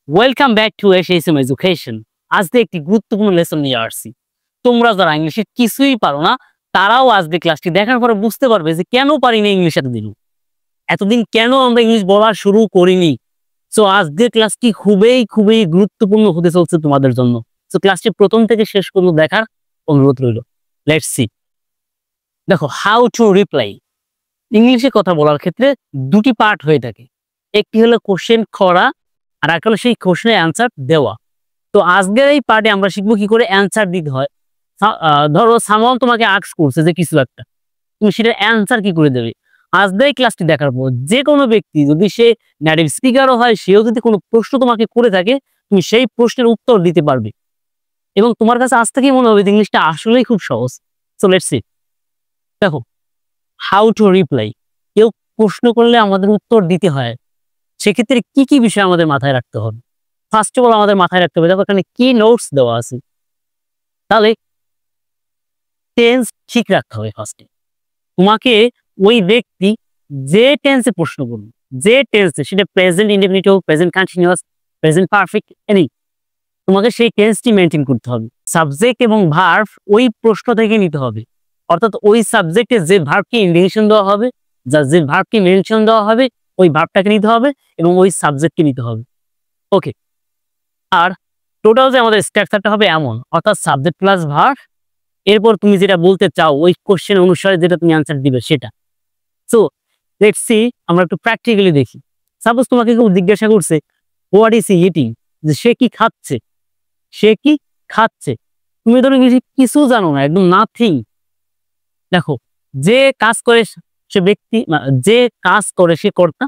Welcome back to SSM education. আজকে একটি গুরুত্বপূর্ণ লেসন নিয়ে আসছি। তোমরা যারা ইংলিশে কিছুই পারো না তারাও আজকে ক্লাসটি দেখার পরে বুঝতে পারবে যে কেন পারি না ইংলিশ এতদিন কেন আমরা ইংলিশ বলা শুরু করিনি। সো আজকের ক্লাসটি খুবই গুরুত্বপূর্ণ হতে চলছে তোমাদের জন্য। সো ক্লাসটি প্রথম থেকে শেষ পর্যন্ত দেখার অনুরোধ রইল। Let's see. দেখো, হাউ টু রিপ্লাই। ইংলিশে কথা বলার ক্ষেত্রে দুটি পার্ট হয়ে থাকে। একটি হলো কোশ্চেন করা, আর একটা হলো সেই কোশ্চেনের অ্যান্সার দেওয়া। তো আজকের এই পার্টে আমরা শিখবো কি করে অ্যান্সার দিতে হয়। ধরো সামওয়ান তোমাকে আস্ক করছে যে কিছু একটা, তুমি সেটার অ্যান্সার কি করে দেবে। আজকের এই ক্লাসটি দেখার পর যে কোনো ব্যক্তি, যদি সে নেটিভ স্পিকারও হয়, সেও যদি কোনো প্রশ্ন তোমাকে করে থাকে, তুমি সেই প্রশ্নের উত্তর দিতে পারবে এবং তোমার কাছে আজ থেকেই মনে হবে যে ইংলিশটা আসলেই খুব সহজ। So let's see. দেখো, হাউ টু রিপ্লাই। কেউ প্রশ্ন করলে আমাদের উত্তর দিতে হয়, সেক্ষেত্রে কি কি বিষয় আমাদের মাথায় রাখতে হবে। ফার্স্ট অফ অল আমাদের মাথায় রাখতে হবে, দেখো এখানে কি নোটস দেওয়া আছে। তাহলে টেন্স ঠিক রাখতে হবে। ফার্স্টে তোমাকে ওই ব্যক্তি যে টেন্সে প্রশ্ন করবে, যে টেন্সে, সেটা প্রেজেন্ট ইনডেফিনিট হোক, present continuous, present perfect, any, তোমাকে সেই টেন্সটি মেনটেন করতে হবে। সাবজেক্ট এবং ভার্ব ওই প্রশ্ন থেকে নিতে হবে, অর্থাৎ ওই সাবজেক্টে যে ভার্বকে ইন্ডিকেশন দেওয়া হবে, যে ভার্বকে মেনশন দেওয়া হবে, ওই ভার্বটাকে নিতে হবে এবং ওই সাবজেক্টকে নিতে হবে। ওকে। আর টোটাল যে আমাদের স্ট্রাকচারটা হবে এমন, অর্থাৎ সাবজেক্ট প্লাস ভার্ব, এরপর তুমি যেটা বলতে চাও ওই কোশ্চেন অনুসারে যেটা তুমি অ্যান্সার দিবে সেটা। সো লেটস সি, আমরা একটু প্র্যাকটিক্যালি দেখি। সাপোজ তোমাকে কেউ জিজ্ঞাসা করছে হোয়াট ইজ হি ইটিং, যে সে কি খাচ্ছে, সে কি খাচ্ছে। তুমি ধরো কিছু জানো না, একদম নাথিং। দেখো, যে কাজ করে সে ব্যক্তি, যে কাজ করে সে কর্তা,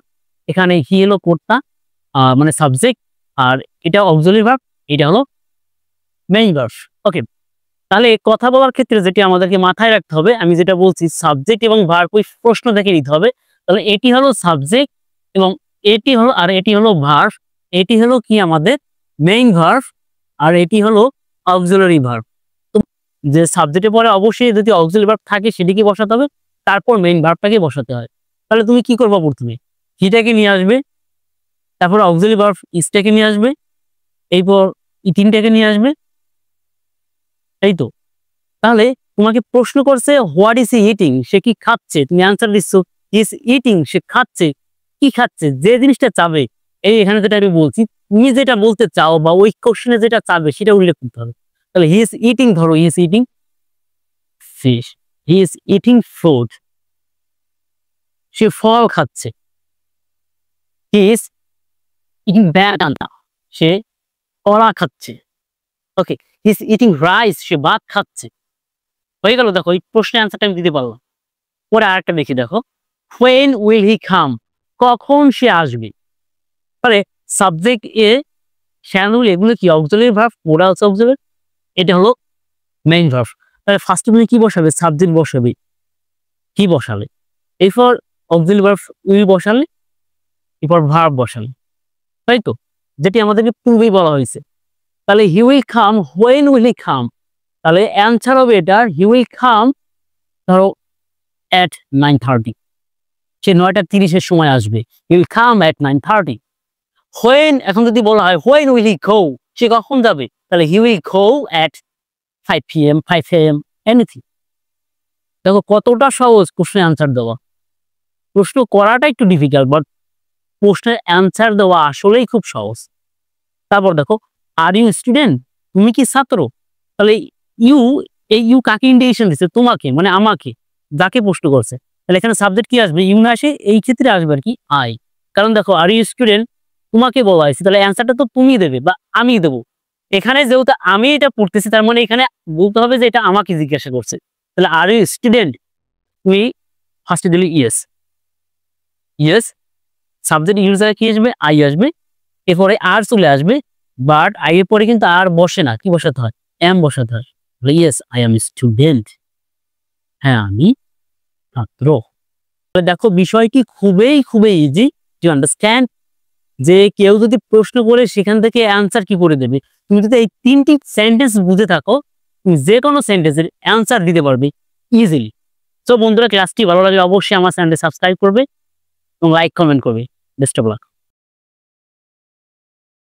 এখানে হি হলো কর্তা, মানে সাবজেক্ট, আর এটা অক্সিলারি ভার্ব, এটা হলো মেইন ভার্ব। ওকে। তাহলে কথা বলার ক্ষেত্রে যেটি আমাদেরকে মাথায় রাখতে হবে, আমি যেটা বলছি, সাবজেক্ট এবং ভার্ব ওই প্রশ্ন থেকে নিতে হবে। তাহলে এটি হলো সাবজেক্ট এবং এটি হলো, আর এটি হলো ভার্ব, এটি হলো কি আমাদের মেইন ভার্ব, আর এটি হলো অক্সিলারি ভার্ব। তো যে সাবজেক্টের পরে অবশ্যই যদি অক্সিলারি ভার্ব থাকে সেটিকে বসাতে হবে, তারপর মেইন ভার্বটাকে বসাতে হয়। তাহলে তুমি কি করবা, প্রথমে হিটাকে নিয়ে আসবে, তারপর অক্সিলারি ভার্ব ইজটাকে নিয়ে আসবে, এরপর ইটিংটাকে নিয়ে আসবে, এই তো। তাহলে তোমাকে প্রশ্ন করছে হোয়াট ইজ হি ইটিং, সে কি খাচ্ছে, তুমি অ্যান্সার দিচ্ছ ইজ ইটিং, সে খাচ্ছে। কি খাচ্ছে, যে জিনিসটা চাবে, এই এখানে যেটা আমি বলছি, তুমি যেটা বলতে চাও বা ওই কোশ্চেনে যেটা চাবে সেটা উল্লেখ করতে হবে। তাহলে হি ইজ ইটিং, ধরো he is eating fish, he is eating fruit, সে ফল খাচ্ছে। হি ইজ ইটিং ব্যানানা, সে কলা খাচ্ছে। Okay. He is eating rice, সে ভাত খাচ্ছে। হয়ে গেল। দেখো, এই প্রশ্নের অ্যান্সারটা আমি দিতে পারলাম। পরে আরেকটা দেখি, দেখো, when will he come, কখন সে আসবে। তাহলে সাবজেক্ট এ শ্যাল উইল, এগুলো কি অক্সিলারি ভার্ব, ওরা হচ্ছে অক্সিলারি, এটা হলো মেইন ভার্ব। তাহলে ফার্স্ট তুমি কি বসাবে, সাবজেক্ট বসাবে, কি বসালে, এরপর অক্সিলারি ভার্ব উইল বসালে, এরপর ভার্ব বসালে, তাই তো, যেটি আমাদেরকে পূর্বেই বলা হয়েছে। তাহলে he will come, when will he come, তাহলে অ্যান্সার হবে এটা হি উইল কাম, ধরো at 9:30, সে 9:30 সময় আসবে। He will come at 9:30। when, এখন যদি বলা হয় when will he go, সে কখন যাবে, তাহলে he will go at 5 PM, 5 AM, anything. দেখো কতটা সহজ প্রশ্নের অ্যান্সার দেওয়া। প্রশ্ন করাটা একটু ডিফিকাল্ট, বাট প্রশ্নের অ্যান্সার দেওয়া আসলেই খুব সহজ। তারপর দেখো, আর ইউ স্টুডেন্ট, তুমি কি ছাত্র। তাহলে ইউ, এই ইউ কাকে ইন্ডিকেশন দিচ্ছে, তোমাকে, মানে আমাকে, যাকে প্রশ্ন করছে। তাহলে এখানে সাবজেক্ট কি আসবে, ইউ না আসে, এই ক্ষেত্রে আসবে আর কি আই। কারণ দেখো, আর ইউ স্টুডেন্ট তোমাকে বলা হয়েছে, তাহলে অ্যান্সারটা তো তুমি দেবে বা আমি দেবো। এখানে যেহেতু আমি এটা পড়তেছি, তার মানে এখানে বলতে হবে যে এটা আমাকে জিজ্ঞাসা করছে। তাহলে আর ইউ স্টুডেন্ট, তুমি ফার্স্টে দিলে ইয়েস, ইয়েস, সাবজেক্ট ইউর জায়গায় কি আসবে, আই আসবে, এরপরে আর চলে আসবে, বাট আই এর পরে কিন্তু আর বসে না, কি বসাতে হয়, এম বসাতে হয়। ইয়েস, আই এম স্টুডেন্ট, হ্যাঁ আমি ছাত্র। দেখো বিষয়টি খুবই ইজি টু আন্ডারস্ট্যান্ড, যে কেউ যদি প্রশ্ন করে সেখান থেকে অ্যান্সার কি করে দেবে। তুমি যদি এই তিনটি সেন্টেন্স বুঝে থাকো, তুমি যে কোনো সেন্টেন্সের অ্যান্সার দিতে পারবে ইজিলি। তো বন্ধুরা, ক্লাসটি ভালো লাগলে অবশ্যই আমার চ্যানেলটি সাবস্ক্রাইব করবে এবং লাইক কমেন্ট করবে। Best of luck.